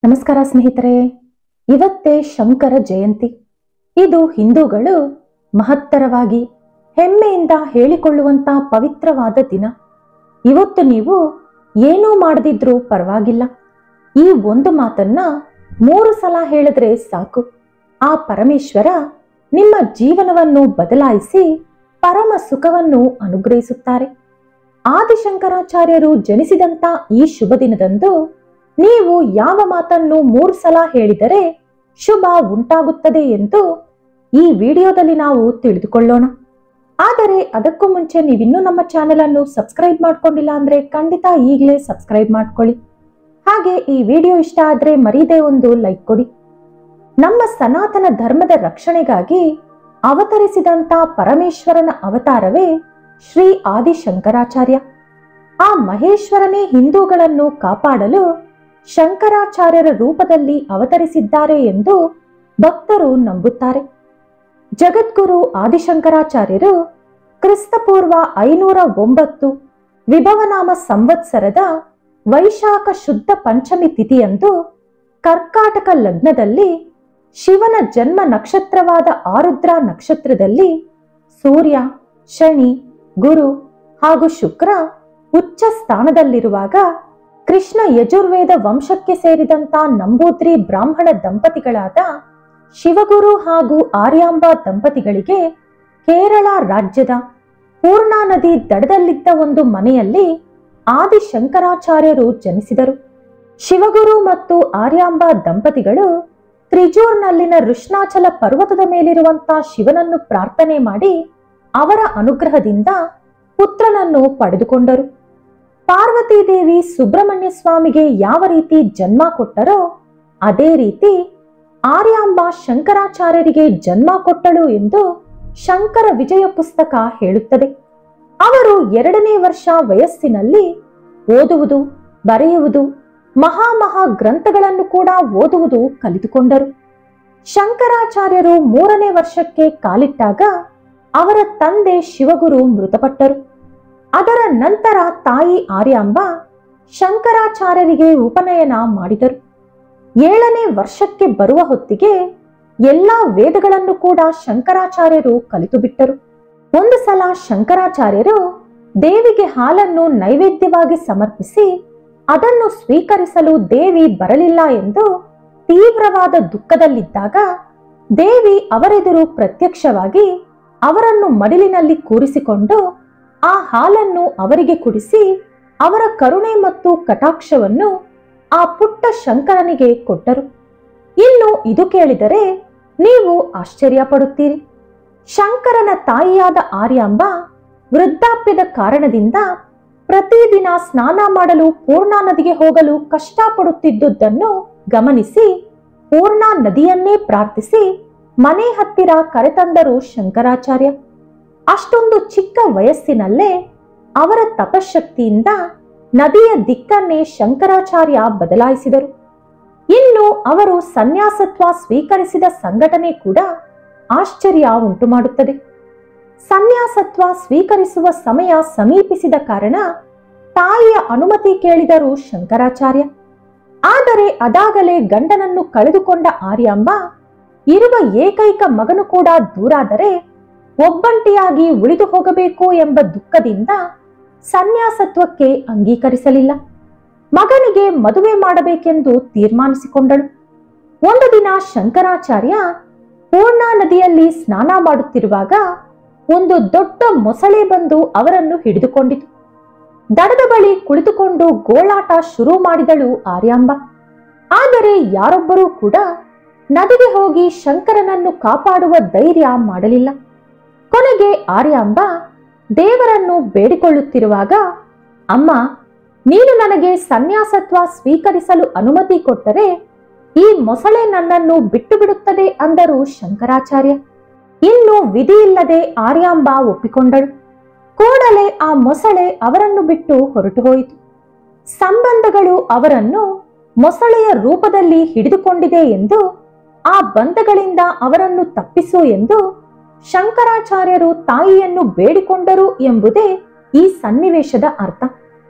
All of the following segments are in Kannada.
ನಮಸ್ಕಾರ ಸ್ನೇಹಿತರೆ, ಇವತ್ತೇ ಶಂಕರ ಜಯಂತಿ. ಇದು ಹಿಂದೂಗಳು ಮಹತ್ತರವಾಗಿ ಹೆಮ್ಮೆಯಿಂದ ಹೇಳಿಕೊಳ್ಳುವಂತ ಪವಿತ್ರವಾದ ದಿನ. ಇವತ್ತು ನೀವು ಏನೂ ಮಾಡದಿದ್ರೂ ಪರವಾಗಿಲ್ಲ, ಈ ಒಂದು ಮಾತನ್ನ 3 ಸಲ ಹೇಳಿದ್ರೆ ಸಾಕು. ಆ ಪರಮೇಶ್ವರ ನಿಮ್ಮ ಜೀವನವನ್ನು ಬದಲಾಯಿಸಿ ಪರಮ ಸುಖವನ್ನು ಅನುಗ್ರಹಿಸುತ್ತಾರೆ. ಆದಿಶಂಕರಾಚಾರ್ಯರು ಜನಿಸಿದಂತ ಈ ಶುಭ ದಿನದಂದು ನೀವು ಯಾವ ಮಾತನ್ನು 3 ಸಲ ಹೇಳಿದರೆ ಶುಭ ಉಂಟಾಗುತ್ತದೆ ಎಂದು ಈ ವಿಡಿಯೋದಲ್ಲಿ ನಾವು ತಿಳಿದುಕೊಳ್ಳೋಣ. ಆದರೆ ಅದಕ್ಕೂ ಮುಂಚೆ ನೀವಿನ್ನೂ ನಮ್ಮ ಚಾನೆಲ್ ಅನ್ನು ಸಬ್ಸ್ಕ್ರೈಬ್ ಮಾಡ್ಕೊಂಡಿಲ್ಲ ಅಂದ್ರೆ ಖಂಡಿತ ಈಗಲೇ ಸಬ್ಸ್ಕ್ರೈಬ್ ಮಾಡ್ಕೊಳ್ಳಿ. ಹಾಗೆ ಈ ವಿಡಿಯೋ ಇಷ್ಟ ಆದ್ರೆ ಮರೀದೇ ಒಂದು ಲೈಕ್ ಕೊಡಿ. ನಮ್ಮ ಸನಾತನ ಧರ್ಮದ ರಕ್ಷಣೆಗಾಗಿ ಅವತರಿಸಿದಂತ ಪರಮೇಶ್ವರನ ಅವತಾರವೇ ಶ್ರೀ ಆದಿಶಂಕರಾಚಾರ್ಯ. ಆ ಮಹೇಶ್ವರನೇ ಹಿಂದೂಗಳನ್ನು ಕಾಪಾಡಲು ಶಂಕರಾಚಾರ್ಯರ ರೂಪದಲ್ಲಿ ಅವತರಿಸಿದ್ದಾರೆ ಎಂದು ಭಕ್ತರು ನಂಬುತ್ತಾರೆ. ಜಗದ್ಗುರು ಆದಿಶಂಕರಾಚಾರ್ಯರು ಕ್ರಿಸ್ತಪೂರ್ವ 509 ವಿಭವನಾಮ ಸಂವತ್ಸರದ ವೈಶಾಖ ಶುದ್ಧ ಪಂಚಮಿ ತಿಥಿಯಂದು ಕರ್ಕಾಟಕ ಲಗ್ನದಲ್ಲಿ ಶಿವನ ಜನ್ಮ ನಕ್ಷತ್ರವಾದ ಆರುದ್ರ ನಕ್ಷತ್ರದಲ್ಲಿ ಸೂರ್ಯ, ಶನಿ, ಗುರು ಹಾಗೂ ಶುಕ್ರ ಉಚ್ಚ ಸ್ಥಾನದಲ್ಲಿರುವಾಗ ಕೃಷ್ಣ ಯಜುರ್ವೇದ ವಂಶಕ್ಕೆ ಸೇರಿದಂತ ನಂಬೂದ್ರಿ ಬ್ರಾಹ್ಮಣ ದಂಪತಿಗಳಾದ ಶಿವಗುರು ಹಾಗೂ ಆರ್ಯಾಂಬಾ ದಂಪತಿಗಳಿಗೆ ಕೇರಳ ರಾಜ್ಯದ ಪೂರ್ಣಾ ನದಿ ದಡದಲ್ಲಿದ್ದ ಒಂದು ಮನೆಯಲ್ಲಿ ಆದಿಶಂಕರಾಚಾರ್ಯರು ಜನಿಸಿದರು. ಶಿವಗುರು ಮತ್ತು ಆರ್ಯಾಂಬಾ ದಂಪತಿಗಳು ತ್ರಿಜೂರ್ನಲ್ಲಿನ ಋಷ್ಣಾಚಲ ಪರ್ವತದ ಮೇಲಿರುವಂತಹ ಶಿವನನ್ನು ಪ್ರಾರ್ಥನೆ ಮಾಡಿ ಅವರ ಅನುಗ್ರಹದಿಂದ ಪುತ್ರನನ್ನು ಪಡೆದುಕೊಂಡರು. ಪಾರ್ವತಿ ದೇವಿ ಸುಬ್ರಹ್ಮಣ್ಯ ಸ್ವಾಮಿಗೆ ಯಾವ ರೀತಿ ಜನ್ಮ ಕೊಟ್ಟರೋ ಅದೇ ರೀತಿ ಆರ್ಯಾಂಬಾ ಶಂಕರಾಚಾರ್ಯರಿಗೆ ಜನ್ಮ ಕೊಟ್ಟಳು ಎಂದು ಶಂಕರ ವಿಜಯ ಪುಸ್ತಕ ಹೇಳುತ್ತದೆ. ಅವರು 2ನೇ ವರ್ಷ ವಯಸ್ಸಿನಲ್ಲಿ ಓದುವುದು, ಬರೆಯುವುದು, ಮಹಾ ಗ್ರಂಥಗಳನ್ನು ಕೂಡ ಓದುವುದು ಕಲಿತುಕೊಂಡರು. ಶಂಕರಾಚಾರ್ಯರು 3ನೇ ವರ್ಷಕ್ಕೆ ಕಾಲಿಟ್ಟಾಗ ಅವರ ತಂದೆ ಶಿವಗುರು ಮೃತಪಟ್ಟರು. ಅದರ ನಂತರ ತಾಯಿ ಆರ್ಯಾಂಬ ಶಂಕರಾಚಾರ್ಯರಿಗೆ ಉಪನಯನ ಮಾಡಿದರು. 7ನೇ ವರ್ಷಕ್ಕೆ ಬರುವ ಹೊತ್ತಿಗೆ ಎಲ್ಲಾ ವೇದಗಳನ್ನು ಕೂಡ ಶಂಕರಾಚಾರ್ಯರು ಕಲಿತು ಬಿಟ್ಟರು. ಒಂದು ಸಲ ಶಂಕರಾಚಾರ್ಯರು ದೇವಿಗೆ ಹಾಲನ್ನು ನೈವೇದ್ಯವಾಗಿ ಸಮರ್ಪಿಸಿ ಅದನ್ನು ಸ್ವೀಕರಿಸಲು ದೇವಿ ಬರಲಿಲ್ಲ ಎಂದು ತೀವ್ರವಾದ ದುಃಖದಲ್ಲಿದ್ದಾಗ ದೇವಿ ಅವರೆದುರು ಪ್ರತ್ಯಕ್ಷವಾಗಿ ಅವರನ್ನು ಮಡಿಲಿನಲ್ಲಿ ಕೂರಿಸಿಕೊಂಡು ಆ ಹಾಲನ್ನು ಅವರಿಗೆ ಕುಡಿಸಿ ಅವರ ಕರುಣೆ ಮತ್ತು ಕಟಾಕ್ಷವನ್ನು ಆ ಪುಟ್ಟ ಶಂಕರನಿಗೆ ಕೊಟ್ಟರು. ಇನ್ನು ಇದು ಕೇಳಿದರೆ ನೀವು ಆಶ್ಚರ್ಯ ಪಡುತ್ತೀರಿ. ಶಂಕರನ ತಾಯಿಯಾದ ಆರ್ಯಾಂಬ ವೃದ್ಧಾಪ್ಯದ ಕಾರಣದಿಂದ ಪ್ರತಿದಿನ ಸ್ನಾನ ಮಾಡಲು ಪೂರ್ಣಾ ನದಿಗೆ ಹೋಗಲು ಕಷ್ಟಪಡುತ್ತಿದ್ದುದನ್ನು ಗಮನಿಸಿ ಪೂರ್ಣಾ ನದಿಯನ್ನೇ ಪ್ರಾರ್ಥಿಸಿ ಮನೆ ಹತ್ತಿರ ಕರೆತಂದರು ಶಂಕರಾಚಾರ್ಯ. ಅಷ್ಟೊಂದು ಚಿಕ್ಕ ವಯಸ್ಸಿನಲ್ಲೇ ಅವರ ತಪಶಕ್ತಿಯಿಂದ ನದಿಯ ದಿಕ್ಕನ್ನೇ ಶಂಕರಾಚಾರ್ಯ ಬದಲಾಯಿಸಿದರು. ಇನ್ನು ಅವರು ಸನ್ಯಾಸತ್ವ ಸ್ವೀಕರಿಸಿದ ಸಂಘಟನೆ ಕೂಡ ಆಶ್ಚರ್ಯ ಉಂಟು ಮಾಡುತ್ತದೆ. ಸನ್ಯಾಸತ್ವ ಸ್ವೀಕರಿಸುವ ಸಮಯ ಸಮೀಪಿಸಿದ ಕಾರಣ ತಾಯಿಯ ಅನುಮತಿ ಕೇಳಿದರು ಶಂಕರಾಚಾರ್ಯ. ಆದರೆ ಅದಾಗಲೇ ಗಂಡನನ್ನು ಕಳೆದುಕೊಂಡ ಆರ್ಯಾಂಬ ಇರುವ ಏಕೈಕ ಮಗನು ಕೂಡ ದೂರಾದರೆ ಒಬ್ಬಂಟಿಯಾಗಿ ಉಳಿದು ಹೋಗಬೇಕು ಎಂಬ ದುಃಖದಿಂದ ಸನ್ಯಾಸತ್ವಕ್ಕೆ ಅಂಗೀಕರಿಸಲಿಲ್ಲ. ಮಗನಿಗೆ ಮದುವೆ ಮಾಡಬೇಕೆಂದು ತೀರ್ಮಾನಿಸಿಕೊಂಡಳು. ಒಂದು ದಿನ ಶಂಕರಾಚಾರ್ಯ ಪೂರ್ಣಾ ನದಿಯಲ್ಲಿ ಸ್ನಾನ ಮಾಡುತ್ತಿರುವಾಗ ಒಂದು ದೊಡ್ಡ ಮೊಸಳೆ ಬಂದು ಅವರನ್ನು ಹಿಡಿದುಕೊಂಡಿತು. ದಡದ ಬಳಿ ಕುಳಿತುಕೊಂಡು ಗೋಳಾಟ ಶುರು ಮಾಡಿದಳು ಆರ್ಯಾಂಬ. ಆದರೆ ಯಾರೊಬ್ಬರೂ ಕೂಡ ನದಿಗೆ ಹೋಗಿ ಶಂಕರನನ್ನು ಕಾಪಾಡುವ ಧೈರ್ಯ ಮಾಡಲಿಲ್ಲ. ಕೊನೆಗೆ ಆರ್ಯಾಂಬ ದೇವರನ್ನು ಬೇಡಿಕೊಳ್ಳುತ್ತಿರುವಾಗ, ಅಮ್ಮ, ನೀನು ನನಗೆ ಸನ್ಯಾಸತ್ವ ಸ್ವೀಕರಿಸಲು ಅನುಮತಿ ಕೊಟ್ಟರೆ ಈ ಮೊಸಳೆ ನನ್ನನ್ನು ಬಿಟ್ಟು ಬಿಡುತ್ತದೆ ಅಂದರು ಶಂಕರಾಚಾರ್ಯ. ಇನ್ನು ವಿಧಿಯಿಲ್ಲದೆ ಆರ್ಯಾಂಬ ಒಪ್ಪಿಕೊಂಡಳು. ಕೂಡಲೇ ಆ ಮೊಸಳೆ ಅವರನ್ನು ಬಿಟ್ಟು ಹೊರಟು ಹೋಯಿತು. ಸಂಬಂಧಗಳು ಅವರನ್ನು ಮೊಸಳೆಯ ರೂಪದಲ್ಲಿ ಹಿಡಿದುಕೊಂಡಿದೆ ಎಂದು, ಆ ಬಂಧಗಳಿಂದ ಅವರನ್ನು ತಪ್ಪಿಸು ಎಂದು ಶಂಕರಾಚಾರ್ಯರು ತಾಯಿಯನ್ನು ಬೇಡಿಕೊಂಡರು ಎಂಬುದೇ ಈ ಸನ್ನಿವೇಶದ ಅರ್ಥ.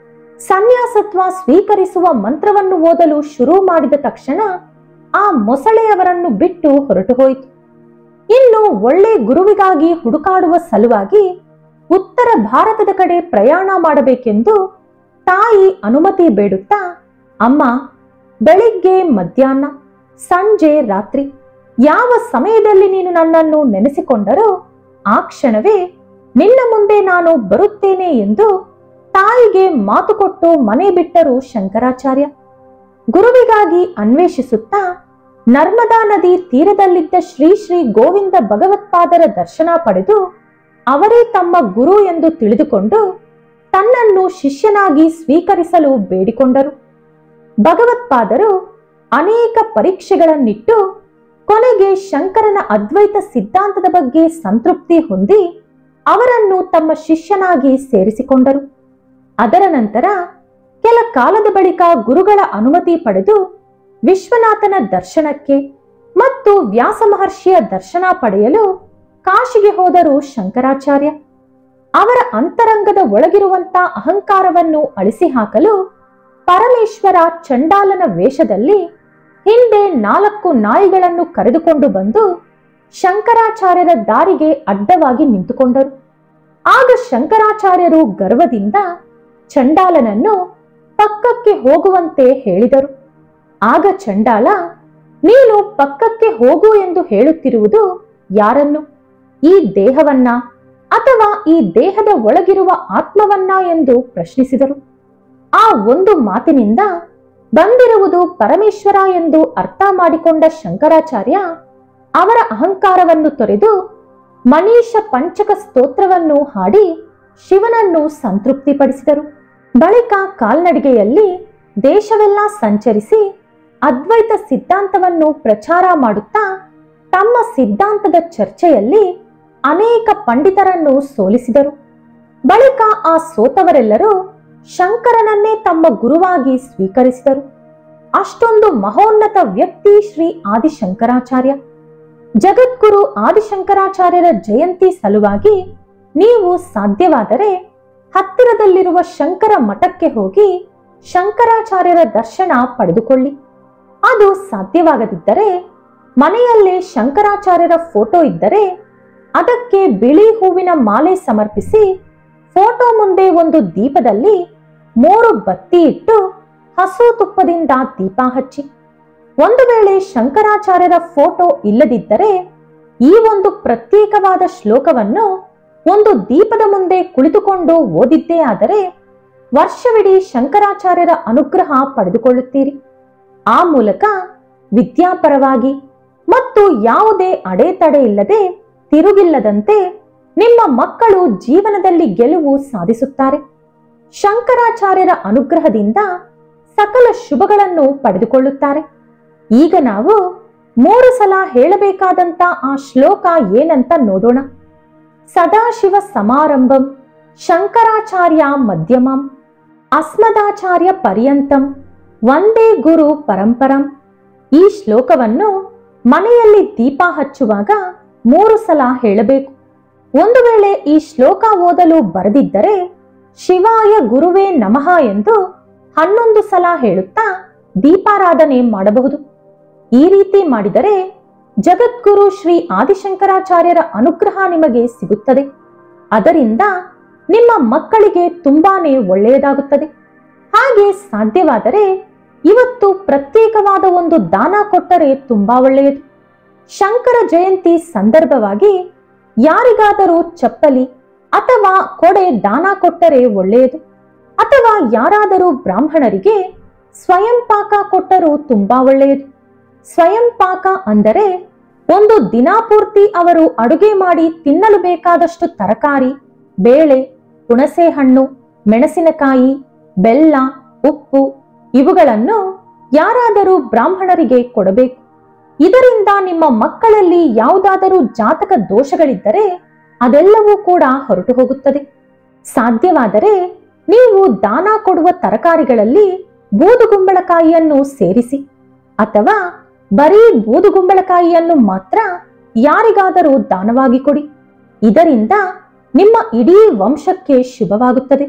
ಸನ್ಯಾಸತ್ವ ಸ್ವೀಕರಿಸುವ ಮಂತ್ರವನ್ನು ಓದಲು ಶುರು ಮಾಡಿದ ತಕ್ಷಣ ಆ ಮೊಸಳೆಯವರನ್ನು ಬಿಟ್ಟು ಹೊರಟು ಹೋಯಿತು. ಇನ್ನು ಒಳ್ಳೆ ಗುರುವಿಗಾಗಿ ಹುಡುಕಾಡುವ ಸಲುವಾಗಿ ಉತ್ತರ ಭಾರತದ ಕಡೆ ಪ್ರಯಾಣ ಮಾಡಬೇಕೆಂದು ತಾಯಿ ಅನುಮತಿ ಬೇಡುತ್ತಾ, ಅಮ್ಮ, ಬೆಳಿಗ್ಗೆ, ಮಧ್ಯಾಹ್ನ, ಸಂಜೆ, ರಾತ್ರಿ ಯಾವ ಸಮಯದಲ್ಲಿ ನೀನು ನನ್ನನ್ನು ನೆನೆಸಿಕೊಂಡರೋ ಆ ಕ್ಷಣವೇ ನಿನ್ನ ಮುಂದೆ ನಾನು ಬರುತ್ತೇನೆ ಎಂದು ತಾಯಿಗೆ ಮಾತು ಕೊಟ್ಟು ಮನೆ ಬಿಟ್ಟರು ಶಂಕರಾಚಾರ್ಯ. ಗುರುವಿಗಾಗಿ ಅನ್ವೇಷಿಸುತ್ತಾ ನರ್ಮದಾ ನದಿ ತೀರದಲ್ಲಿದ್ದ ಶ್ರೀ ಶ್ರೀ ಗೋವಿಂದ ಭಗವತ್ಪಾದರ ದರ್ಶನ ಪಡೆದು ಅವರೇ ತಮ್ಮ ಗುರು ಎಂದು ತಿಳಿದುಕೊಂಡು ತನ್ನನ್ನು ಶಿಷ್ಯನಾಗಿ ಸ್ವೀಕರಿಸಲು ಬೇಡಿಕೊಂಡರು. ಭಗವತ್ಪಾದರು ಅನೇಕ ಪರೀಕ್ಷೆಗಳನ್ನಿಟ್ಟು ಕೊನೆಗೆ ಶಂಕರನ ಅದ್ವೈತ ಸಿದ್ಧಾಂತದ ಬಗ್ಗೆ ಸಂತೃಪ್ತಿ ಹೊಂದಿ ಅವರನ್ನು ತಮ್ಮ ಶಿಷ್ಯನಾಗಿ ಸೇರಿಸಿಕೊಂಡರು. ಅದರ ನಂತರ ಕೆಲ ಕಾಲದ ಬಳಿಕ ಗುರುಗಳ ಅನುಮತಿ ಪಡೆದು ವಿಶ್ವನಾಥನ ದರ್ಶನಕ್ಕೆ ಮತ್ತು ವ್ಯಾಸ ಮಹರ್ಷಿಯ ದರ್ಶನ ಪಡೆಯಲು ಕಾಶಿಗೆ ಹೋದರು ಶಂಕರಾಚಾರ್ಯ. ಅವರ ಅಂತರಂಗದ ಒಳಗಿರುವಂತ ಅಹಂಕಾರವನ್ನು ಅಳಿಸಿ ಹಾಕಲು ಪರಮೇಶ್ವರ ಚಂಡಾಲನ ವೇಷದಲ್ಲಿ ಹಿಂದೆ 4 ನಾಯಿಗಳನ್ನು ಕರೆದುಕೊಂಡು ಬಂದು ಶಂಕರಾಚಾರ್ಯರ ದಾರಿಗೆ ಅಡ್ಡವಾಗಿ ನಿಂತುಕೊಂಡರು. ಆಗ ಶಂಕರಾಚಾರ್ಯರು ಗರ್ವದಿಂದ ಚಂಡಾಲನನ್ನು ಪಕ್ಕಕ್ಕೆ ಹೋಗುವಂತೆ ಹೇಳಿದರು. ಆಗ ಚಂಡಾಲ, ನೀನು ಪಕ್ಕಕ್ಕೆ ಹೋಗು ಎಂದು ಹೇಳುತ್ತಿರುವುದು ಯಾರನ್ನು? ಈ ದೇಹವನ್ನ ಅಥವಾ ಈ ದೇಹದ ಒಳಗಿರುವ ಆತ್ಮವನ್ನ ಎಂದು ಪ್ರಶ್ನಿಸಿದರು. ಆ ಒಂದು ಮಾತಿನಿಂದ ಬಂದಿರುವುದು ಪರಮೇಶ್ವರ ಎಂದು ಅರ್ಥ ಮಾಡಿಕೊಂಡ ಶಂಕರಾಚಾರ್ಯ ಅವರ ಅಹಂಕಾರವನ್ನು ತೊರೆದು ಮನೀಷ ಪಂಚಕ ಸ್ತೋತ್ರವನ್ನು ಹಾಡಿ ಶಿವನನ್ನು ಸಂತೃಪ್ತಿಪಡಿಸಿದರು. ಬಳಿಕ ಕಾಲ್ನಡಿಗೆಯಲ್ಲಿ ದೇಶವೆಲ್ಲ ಸಂಚರಿಸಿ ಅದ್ವೈತ ಸಿದ್ಧಾಂತವನ್ನು ಪ್ರಚಾರ ಮಾಡುತ್ತಾ ತಮ್ಮ ಸಿದ್ಧಾಂತದ ಚರ್ಚೆಯಲ್ಲಿ ಅನೇಕ ಪಂಡಿತರನ್ನು ಸೋಲಿಸಿದರು. ಬಳಿಕ ಆ ಸೋತವರೆಲ್ಲರೂ ಶಂಕರನನ್ನೇ ತಮ್ಮ ಗುರುವಾಗಿ ಸ್ವೀಕರಿಸಿದರು. ಅಷ್ಟೊಂದು ಮಹೋನ್ನತ ವ್ಯಕ್ತಿ ಶ್ರೀ ಆದಿಶಂಕರಾಚಾರ್ಯ. ಜಗದ್ಗುರು ಆದಿಶಂಕರಾಚಾರ್ಯರ ಜಯಂತಿ ಸಲುವಾಗಿ ನೀವು ಸಾಧ್ಯವಾದರೆ ಹತ್ತಿರದಲ್ಲಿರುವ ಶಂಕರ ಮಠಕ್ಕೆ ಹೋಗಿ ಶಂಕರಾಚಾರ್ಯರ ದರ್ಶನ ಪಡೆದುಕೊಳ್ಳಿ. ಅದು ಸಾಧ್ಯವಾಗದಿದ್ದರೆ ಮನೆಯಲ್ಲೇ ಶಂಕರಾಚಾರ್ಯರ ಫೋಟೋ ಇದ್ದರೆ ಅದಕ್ಕೆ ಬಿಳಿ ಹೂವಿನ ಮಾಲೆ ಸಮರ್ಪಿಸಿ ಫೋಟೋ ಮುಂದೆ ಒಂದು ದೀಪದಲ್ಲಿ 3 ಬತ್ತಿ ಇಟ್ಟು ಹಸು ತುಪ್ಪದಿಂದ ದೀಪ ಹಚ್ಚಿ. ಒಂದು ವೇಳೆ ಶಂಕರಾಚಾರ್ಯರ ಫೋಟೋ ಇಲ್ಲದಿದ್ದರೆ ಈ ಒಂದು ಪ್ರತ್ಯೇಕವಾದ ಶ್ಲೋಕವನ್ನು ಒಂದು ದೀಪದ ಮುಂದೆ ಕುಳಿತುಕೊಂಡು ಓದಿದ್ದೇ ಆದರೆ ವರ್ಷವಿಡೀ ಶಂಕರಾಚಾರ್ಯರ ಅನುಗ್ರಹ ಪಡೆದುಕೊಳ್ಳುತ್ತೀರಿ. ಆ ಮೂಲಕ ವಿದ್ಯಾಪರವಾಗಿ ಮತ್ತು ಯಾವುದೇ ಅಡೆತಡೆ ಇಲ್ಲದೆ ತಿರುಗಿಲ್ಲದಂತೆ ನಿಮ್ಮ ಮಕ್ಕಳು ಜೀವನದಲ್ಲಿ ಗೆಲುವು ಸಾಧಿಸುತ್ತಾರೆ. ಶಂಕರಾಚಾರ್ಯರ ಅನುಗ್ರಹದಿಂದ ಸಕಲ ಶುಭಗಳನ್ನು ಪಡೆದುಕೊಳ್ಳುತ್ತಾರೆ. ಈಗ ನಾವು 3 ಸಲ ಹೇಳಬೇಕಾದಂತ ಆ ಶ್ಲೋಕ ಏನಂತ ನೋಡೋಣ. ಸದಾಶಿವ ಸಮಾರಂಭಂ ಶಂಕರಾಚಾರ್ಯ ಮಧ್ಯಮಂ ಅಸ್ಮದಾಚಾರ್ಯ ಪರ್ಯಂತಂ ವಂದೇ ಗುರು ಪರಂಪರಂ. ಈ ಶ್ಲೋಕವನ್ನು ಮನೆಯಲ್ಲಿ ದೀಪ ಹಚ್ಚುವಾಗ 3 ಸಲ ಹೇಳಬೇಕು. ಒಂದು ವೇಳೆ ಈ ಶ್ಲೋಕ ಓದಲು ಬರದಿದ್ದರೆ ಶಿವಾಯ ಗುರುವೇ ನಮಃ ಎಂದು 11 ಸಲ ಹೇಳುತ್ತಾ ದೀಪಾರಾಧನೆ ಮಾಡಬಹುದು. ಈ ರೀತಿ ಮಾಡಿದರೆ ಜಗದ್ಗುರು ಶ್ರೀ ಆದಿಶಂಕರಾಚಾರ್ಯರ ಅನುಗ್ರಹ ನಿಮಗೆ ಸಿಗುತ್ತದೆ. ಅದರಿಂದ ನಿಮ್ಮ ಮಕ್ಕಳಿಗೆ ತುಂಬಾನೇ ಒಳ್ಳೆಯದಾಗುತ್ತದೆ. ಹಾಗೆ ಸಾಧ್ಯವಾದರೆ ಇವತ್ತು ಪ್ರತ್ಯೇಕವಾದ ಒಂದು ದಾನ ಕೊಟ್ಟರೆ ತುಂಬಾ ಒಳ್ಳೆಯದು. ಶಂಕರ ಜಯಂತಿ ಸಂದರ್ಭವಾಗಿ ಯಾರಿಗಾದರೂ ಚಪ್ಪಲಿ ಅಥವಾ ಕೊಡೆ ದಾನ ಕೊಟ್ಟರೆ ಒಳ್ಳೆಯದು. ಅಥವಾ ಯಾರಾದರೂ ಬ್ರಾಹ್ಮಣರಿಗೆ ಸ್ವಯಂ ಪಾಕ ಕೊಟ್ಟರೂ ತುಂಬಾ ಒಳ್ಳೆಯದು. ಸ್ವಯಂ ಪಾಕ ಅಂದರೆ ಒಂದು ದಿನಾಪೂರ್ತಿ ಅವರು ಅಡುಗೆ ಮಾಡಿ ತಿನ್ನಲು ಬೇಕಾದಷ್ಟು ತರಕಾರಿ, ಬೇಳೆ, ಹುಣಸೆ ಹಣ್ಣು, ಮೆಣಸಿನಕಾಯಿ, ಬೆಲ್ಲ, ಉಪ್ಪು ಇವುಗಳನ್ನು ಯಾರಾದರೂ ಬ್ರಾಹ್ಮಣರಿಗೆ ಕೊಡಬೇಕು. ಇದರಿಂದ ನಿಮ್ಮ ಮಕ್ಕಳಲ್ಲಿ ಯಾವುದಾದರೂ ಜಾತಕ ದೋಷಗಳಿದ್ದರೆ ಅದೆಲ್ಲವೂ ಕೂಡ ಹೊರಟು ಹೋಗುತ್ತದೆ. ಸಾಧ್ಯವಾದರೆ ನೀವು ದಾನ ಕೊಡುವ ತರಕಾರಿಗಳಲ್ಲಿ ಬೂದುಗುಂಬಳಕಾಯಿಯನ್ನು ಸೇರಿಸಿ ಅಥವಾ ಬರೀ ಬೂದುಗುಂಬಳಕಾಯಿಯನ್ನು ಮಾತ್ರ ಯಾರಿಗಾದರೂ ದಾನವಾಗಿ ಕೊಡಿ. ಇದರಿಂದ ನಿಮ್ಮ ಇಡೀ ವಂಶಕ್ಕೆ ಶುಭವಾಗುತ್ತದೆ.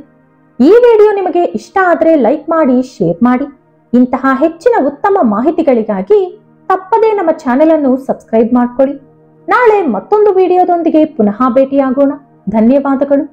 ಈ ವಿಡಿಯೋ ನಿಮಗೆ ಇಷ್ಟ ಆದರೆ ಲೈಕ್ ಮಾಡಿ, ಶೇರ್ ಮಾಡಿ. ಇಂತಹ ಹೆಚ್ಚಿನ ಉತ್ತಮ ಮಾಹಿತಿಗಳಿಗಾಗಿ ತಪ್ಪದೇ ನಮ್ಮ ಚಾನೆಲ್ ಅನ್ನು ಸಬ್ಸ್ಕ್ರೈಬ್ ಮಾಡಿಕೊಳ್ಳಿ. ನಾಳೆ ಮತ್ತೊಂದು ವಿಡಿಯೋದೊಂದಿಗೆ ಪುನಃ ಭೇಟಿಯಾಗೋಣ. ಧನ್ಯವಾದಗಳು.